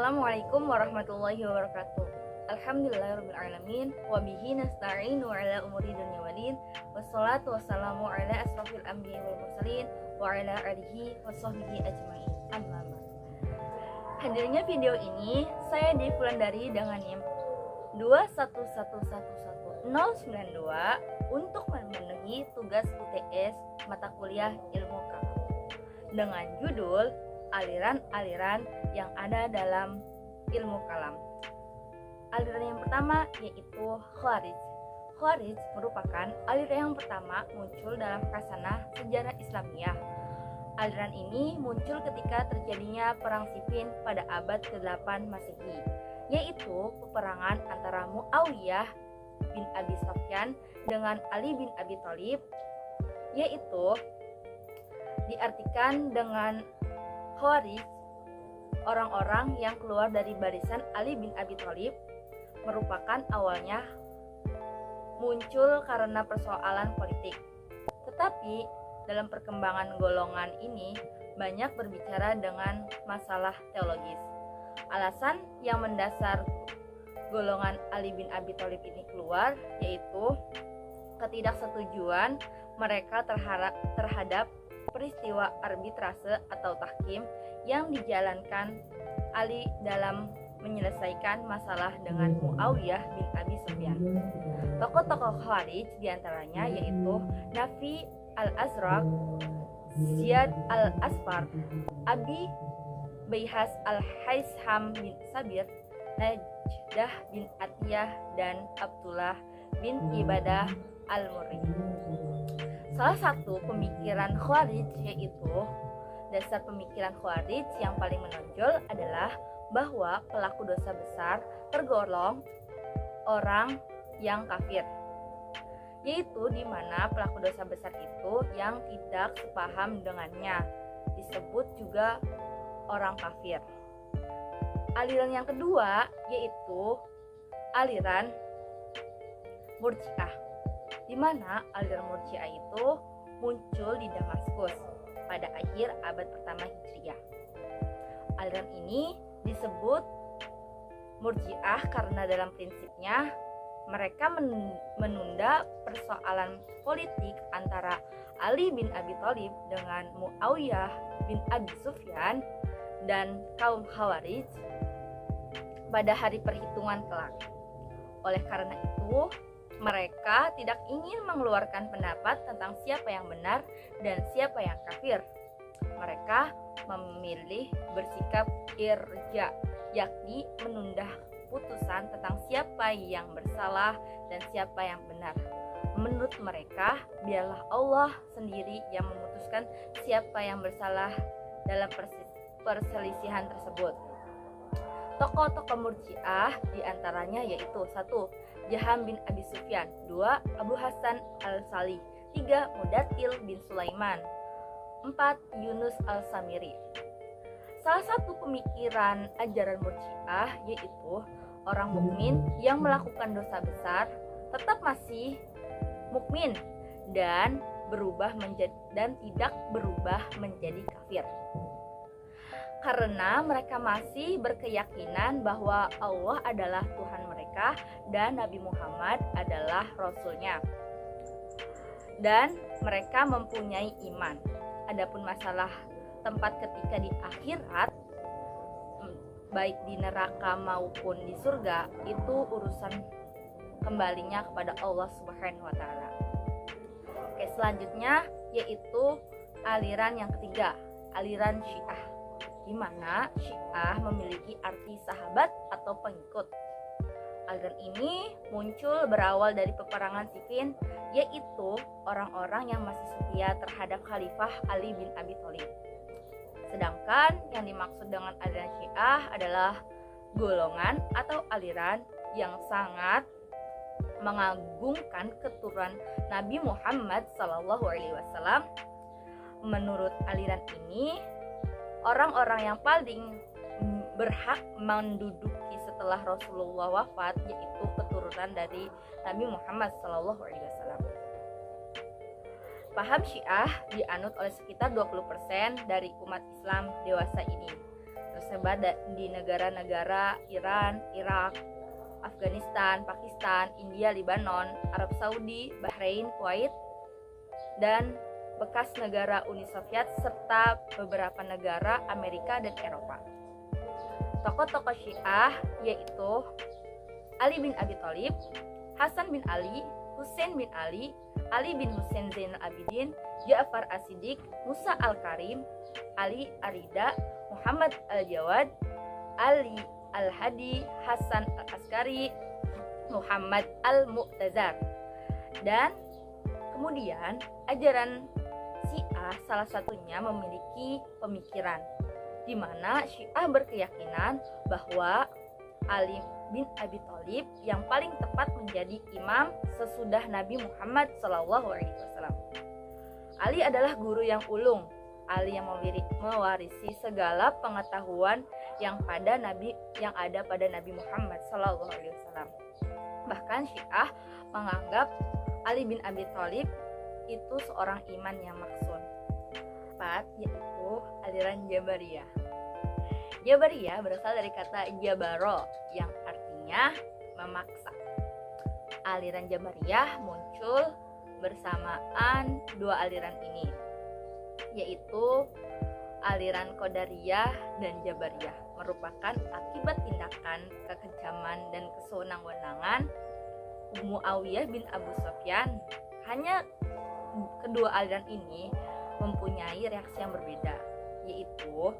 Assalamualaikum warahmatullahi wabarakatuh. Alhamdulillahirrahmanirrahim. Wabihi nasta'inu ala umuri dunya walin. Wassalatu wassalamu ala asrafil anbiya wal mursalin wa ala alihi wa sahbihi ajma'in. Amma ba'd. Hadirnya video ini saya di Wulandari dengan NIM 2111092 untuk memenuhi tugas UTS mata kuliah Ilmu Kalam dengan judul aliran-aliran yang ada dalam ilmu kalam. Aliran yang pertama yaitu Khawarij. Khawarij merupakan aliran yang pertama muncul dalam khasanah sejarah Islamiyah. Aliran ini muncul ketika terjadinya perang Siffin pada abad ke-8 Masehi, yaitu peperangan antara Muawiyah bin Abi Sufyan dengan Ali bin Abi Thalib, yaitu diartikan dengan Khawarij, orang-orang yang keluar dari barisan Ali bin Abi Thalib, merupakan awalnya muncul karena persoalan politik. Tetapi dalam perkembangan golongan ini banyak berbicara dengan masalah teologis. Alasan yang mendasar golongan Ali bin Abi Thalib ini keluar yaitu ketidaksetujuan mereka terhadap peristiwa arbitrase atau tahkim yang dijalankan Ali dalam menyelesaikan masalah dengan Muawiyah bin Abi Sufyan. Tokoh-tokoh Khawarij diantaranya yaitu Nafi al-Azraq, Ziyad al-Asfar, Abi Bayhas al-Haisham bin Sabir, Najdah bin Atiyah, dan Abdullah bin Ibadah al-Murri. Salah satu pemikiran Khawarij yaitu dasar pemikiran Khawarij yang paling menonjol adalah bahwa pelaku dosa besar tergolong orang yang kafir, yaitu di mana pelaku dosa besar itu yang tidak sepaham dengannya disebut juga orang kafir. Aliran yang kedua yaitu aliran Murji'ah, di mana aliran Murji'ah itu muncul di Damaskus pada akhir abad pertama Hijriah. Aliran ini disebut Murji'ah karena dalam prinsipnya mereka menunda persoalan politik antara Ali bin Abi Thalib dengan Muawiyah bin Abi Sufyan dan kaum Khawarij pada hari perhitungan kelak. Oleh karena itu, mereka tidak ingin mengeluarkan pendapat tentang siapa yang benar dan siapa yang kafir. Mereka memilih bersikap irja, yakni menunda putusan tentang siapa yang bersalah dan siapa yang benar. Menurut mereka, biarlah Allah sendiri yang memutuskan siapa yang bersalah dalam perselisihan tersebut. Tokoh-tokoh Murji'ah diantaranya yaitu 1. Jaham bin Abi Sufyan, 2. Abu Hasan al-Salih, 3. Mudatil bin Sulaiman, 4. Yunus al-Samiri. Salah satu pemikiran ajaran Murji'ah yaitu orang mukmin yang melakukan dosa besar tetap masih mukmin dan tidak berubah menjadi kafir, karena mereka masih berkeyakinan bahwa Allah adalah Tuhan mereka dan Nabi Muhammad adalah Rasul-Nya, dan mereka mempunyai iman. Adapun masalah tempat ketika di akhirat, baik di neraka maupun di surga, itu urusan kembalinya kepada Allah Subhanahu wa Ta'ala. Oke, selanjutnya yaitu aliran yang ketiga, aliran Syiah, di mana Syiah memiliki arti sahabat atau pengikut. Aliran ini muncul berawal dari peperangan Siffin, yaitu orang-orang yang masih setia terhadap Khalifah Ali bin Abi Thalib. Sedangkan yang dimaksud dengan aliran Syiah adalah golongan atau aliran yang sangat mengagungkan keturunan Nabi Muhammad SAW. Menurut aliran ini, orang-orang yang paling berhak menduduki setelah Rasulullah wafat yaitu keturunan dari Nabi Muhammad SAW. Paham Syiah dianut oleh sekitar 20% dari umat Islam dewasa ini. Terus tersebar di negara-negara Iran, Irak, Afghanistan, Pakistan, India, Lebanon, Arab Saudi, Bahrain, Kuwait, dan bekas negara Uni Soviet serta beberapa negara Amerika dan Eropa. Tokoh-tokoh Syiah yaitu Ali bin Abi Thalib, Hasan bin Ali, Husain bin Ali bin Husain Zainal Abidin, Ja'far As-Siddiq, Musa Al-Karim, Ali Arida, Muhammad Al-Jawad, Ali Al-Hadi, Hasan Al-Askari, Muhammad Al-Mu'tazar. Dan kemudian ajaran Syiah salah satunya memiliki pemikiran di mana Syiah berkeyakinan bahwa Ali bin Abi Thalib yang paling tepat menjadi imam sesudah Nabi Muhammad SAW. Ali adalah guru yang ulung. Ali yang mewarisi segala pengetahuan yang ada pada Nabi Muhammad SAW. Bahkan Syiah menganggap Ali bin Abi Thalib itu seorang iman yang maksum. 4, yaitu aliran Jabariyah. Jabariyah berasal dari kata jabaro yang artinya memaksa. Aliran Jabariyah muncul bersamaan dua aliran ini, yaitu aliran Qadariyah dan Jabariyah, merupakan akibat tindakan kekejaman dan kesewenang-wenangan Muawiyah bin Abu Sufyan. Hanya kedua aliran ini mempunyai reaksi yang berbeda, yaitu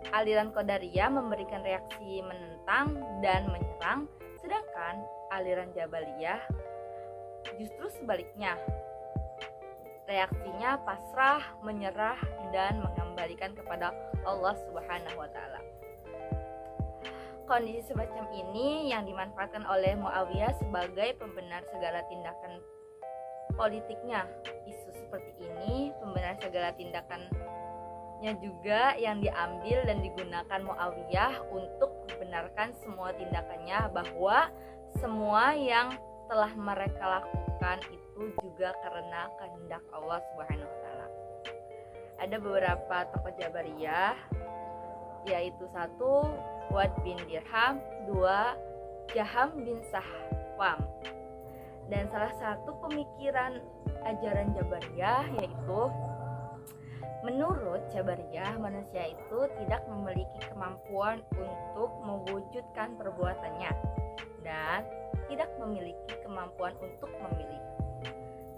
aliran Qadariyah memberikan reaksi menentang dan menyerang, sedangkan aliran Jabariyah justru sebaliknya, reaksinya pasrah, menyerah, dan mengembalikan kepada Allah Subhanahu wa Ta'ala. Kondisi semacam ini yang dimanfaatkan oleh Muawiyah sebagai pembenar segala tindakan politiknya. Isu seperti ini, pembenar segala tindakannya juga yang diambil dan digunakan Muawiyah untuk membenarkan semua tindakannya, bahwa semua yang telah mereka lakukan itu juga karena kehendak Allah Subhanahu wa Ta'ala. Ada beberapa tokoh Jabariyah, yaitu 1. Wad bin Dirham, 2. Jaham bin Sahwam. Dan salah satu pemikiran ajaran Jabariyah yaitu menurut Jabariyah, manusia itu tidak memiliki kemampuan untuk mewujudkan perbuatannya dan tidak memiliki kemampuan untuk memilih.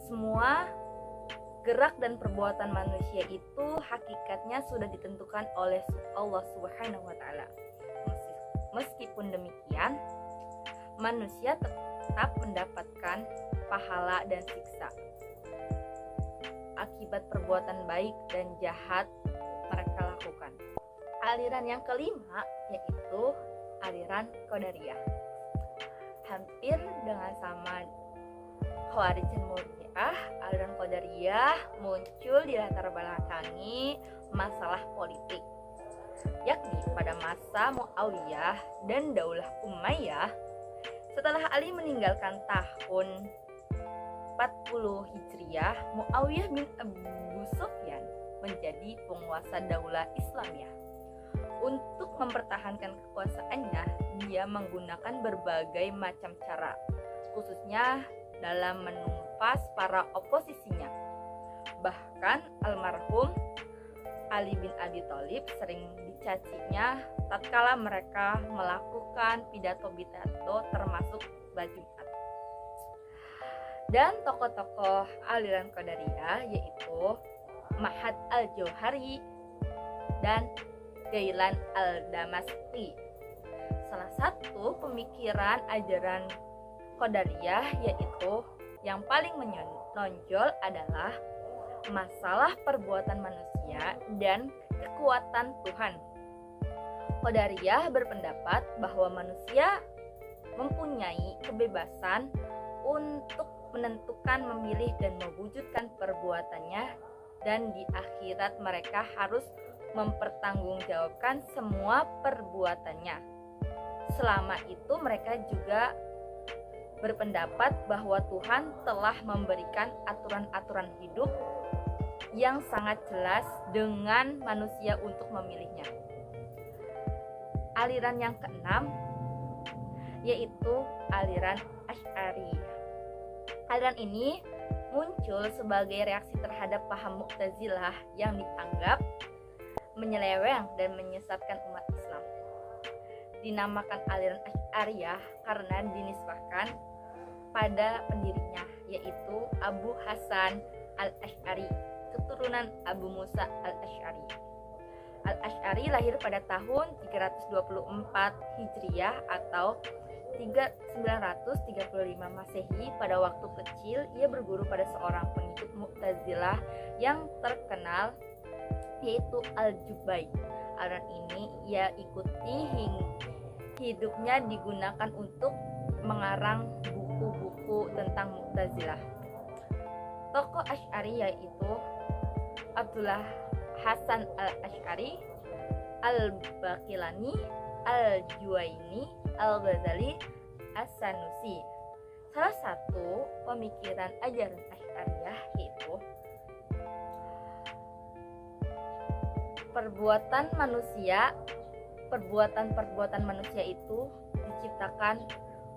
Semua gerak dan perbuatan manusia itu hakikatnya sudah ditentukan oleh Allah Subhanahu wa Ta'ala. Meskipun demikian, manusia tetap mendapatkan pahala dan siksa akibat perbuatan baik dan jahat mereka lakukan. Aliran yang kelima yaitu aliran Qadariyah. Hampir dengan sama Khawarij dan Murji'ah, aliran Qadariyah muncul di latar belakangi masalah politik, yakni pada masa Muawiyah dan Daulah Umayyah. Setelah Ali meninggalkan tahun 40 Hijriah, Muawiyah bin Abu Sufyan menjadi penguasa Daulah Islamiyah. Untuk mempertahankan kekuasaannya, dia menggunakan berbagai macam cara, khususnya dalam menumpas para oposisinya. Bahkan almarhum Ali bin Abi Thalib sering dicacinya tatkala mereka melakukan pidato-pidato termasuk khutbah Jumat. Dan tokoh-tokoh aliran Qadariyah yaitu Mahad al-Jauhari dan Gailan al-Damasqi. Salah satu pemikiran ajaran Qadariyah yaitu yang paling menonjol adalah masalah perbuatan manusia dan kekuatan Tuhan. Qadariyah berpendapat bahwa manusia mempunyai kebebasan untuk menentukan, memilih, dan mewujudkan perbuatannya, dan di akhirat mereka harus mempertanggungjawabkan semua perbuatannya. Selama itu mereka juga berpendapat bahwa Tuhan telah memberikan aturan-aturan hidup yang sangat jelas dengan manusia untuk memilihnya. Aliran yang keenam yaitu aliran Asy'ari. Aliran ini muncul sebagai reaksi terhadap paham Mu'tazilah yang dianggap menyeleweng dan menyesatkan umat Islam. Dinamakan aliran Asy'ariyah karena dinisbahkan pada pendirinya, yaitu Abu Hasan al-Asy'ari, keturunan Abu Musa al-Asy'ari. Al-Asy'ari lahir pada tahun 324 Hijriah atau 935 Masehi. Pada waktu kecil ia berguru pada seorang pengikut Mu'tazilah yang terkenal, yaitu Al-Jubair. Aliran ini ia ikuti hingga hidupnya digunakan untuk mengarang buku-buku tentang Mu'tazilah. Tokoh Asy'ari yaitu Abdullah Hasan al-Asy'ari, Al-Baqilani, Al-Juwaini, Al-Ghazali, As-Sanusi. Salah satu pemikiran ajaran Asy'ariyah yaitu perbuatan manusia itu diciptakan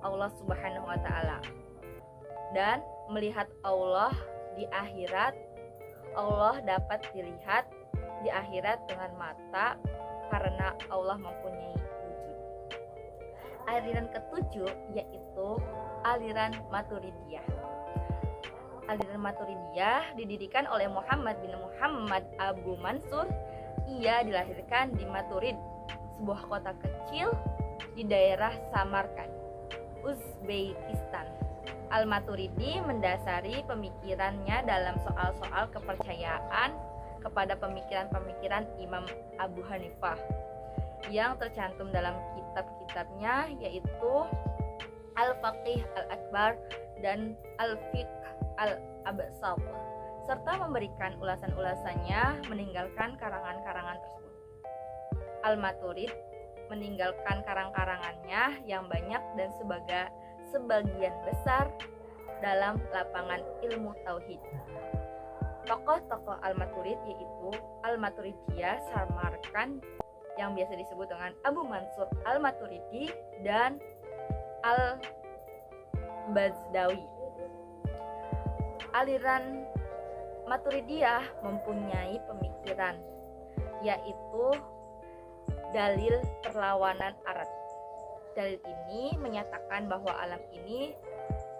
Allah Subhanahu wa taala, dan melihat Allah di akhirat, Allah dapat dilihat di akhirat dengan mata karena Allah mempunyai wujud. Aliran ketujuh yaitu aliran Maturidiyah. Aliran Maturidiyah didirikan oleh Muhammad bin Muhammad Abu Mansur. Ia dilahirkan di Maturid, sebuah kota kecil di daerah Samarkand, Uzbekistan. Al-Maturidi mendasari pemikirannya dalam soal-soal kepercayaan kepada pemikiran-pemikiran Imam Abu Hanifah yang tercantum dalam kitab-kitabnya, yaitu Al-Faqih Al-Akbar dan Al-Fiqh Al-Absat, serta memberikan ulasan-ulasannya meninggalkan karangan-karangan tersebut. Al-Maturid meninggalkan karang-karangannya yang banyak dan sebagian besar dalam lapangan ilmu tauhid. Tokoh-tokoh Al-Maturid yaitu Al-Maturidiyah Samarkand yang biasa disebut dengan Abu Mansur Al-Maturidi dan Al-Bazdawi. Aliran Maturidiyah mempunyai pemikiran yaitu dalil perlawanan arat. Dalil ini menyatakan bahwa alam ini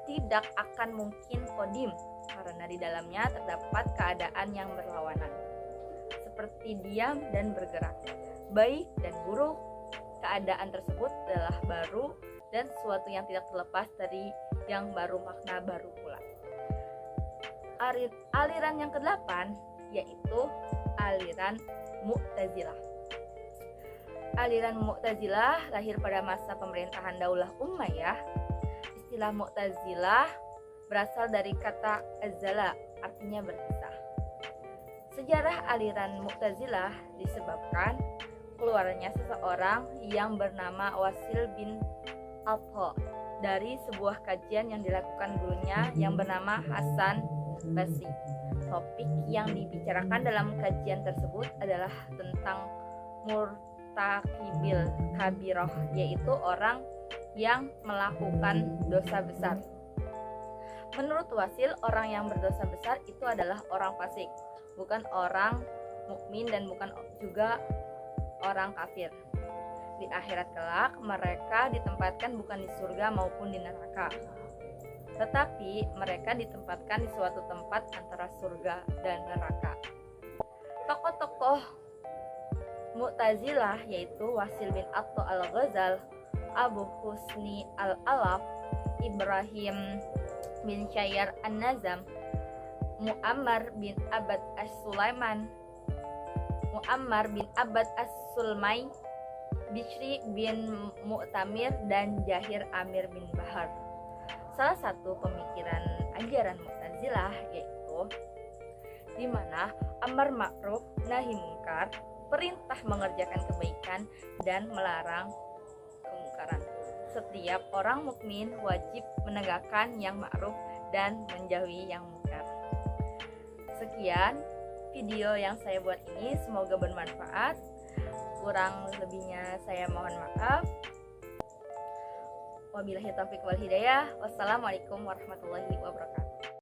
tidak akan mungkin qadim karena di dalamnya terdapat keadaan yang berlawanan, seperti diam dan bergerak, baik dan buruk. Keadaan tersebut adalah baru dan sesuatu yang tidak terlepas dari yang baru, makna baru pula. Aliran yang ke-8 yaitu aliran Mu'tazilah. Aliran Mu'tazilah lahir pada masa pemerintahan Daulah Umayyah. Istilah Mu'tazilah berasal dari kata azala, artinya berpisah. Sejarah aliran Mu'tazilah disebabkan keluarnya seseorang yang bernama Wasil bin Atha dari sebuah kajian yang dilakukan gurunya yang bernama Hasan Basri. Topik yang dibicarakan dalam kajian tersebut adalah tentang murtakibil kabiroh, yaitu orang yang melakukan dosa besar. Menurut Wasil, orang yang berdosa besar itu adalah orang fasik, bukan orang mukmin dan bukan juga orang kafir. Di akhirat kelak mereka ditempatkan bukan di surga maupun di neraka, tetapi mereka ditempatkan di suatu tempat antara surga dan neraka. Tokoh-tokoh Mu'tazilah yaitu Wasil bin Atha al-Ghazal, Abu Husni al-Alaf, Ibrahim bin Syair an-Nazam, Muammar bin Abad as-Sulaiman, Muammar bin Abad as-Sulmai, Bishri bin Mu'tamir, dan Jahir Amir bin Bahar. Salah satu pemikiran ajaran Mu'tazilah yaitu di mana amar ma'ruf nahi mungkar, perintah mengerjakan kebaikan dan melarang kemungkaran. Setiap orang mukmin wajib menegakkan yang ma'ruf dan menjauhi yang mungkar. Sekian video yang saya buat ini, semoga bermanfaat. Kurang lebihnya saya mohon maaf. Wabillahi taufiq wal hidayah. Wassalamualaikum warahmatullahi wabarakatuh.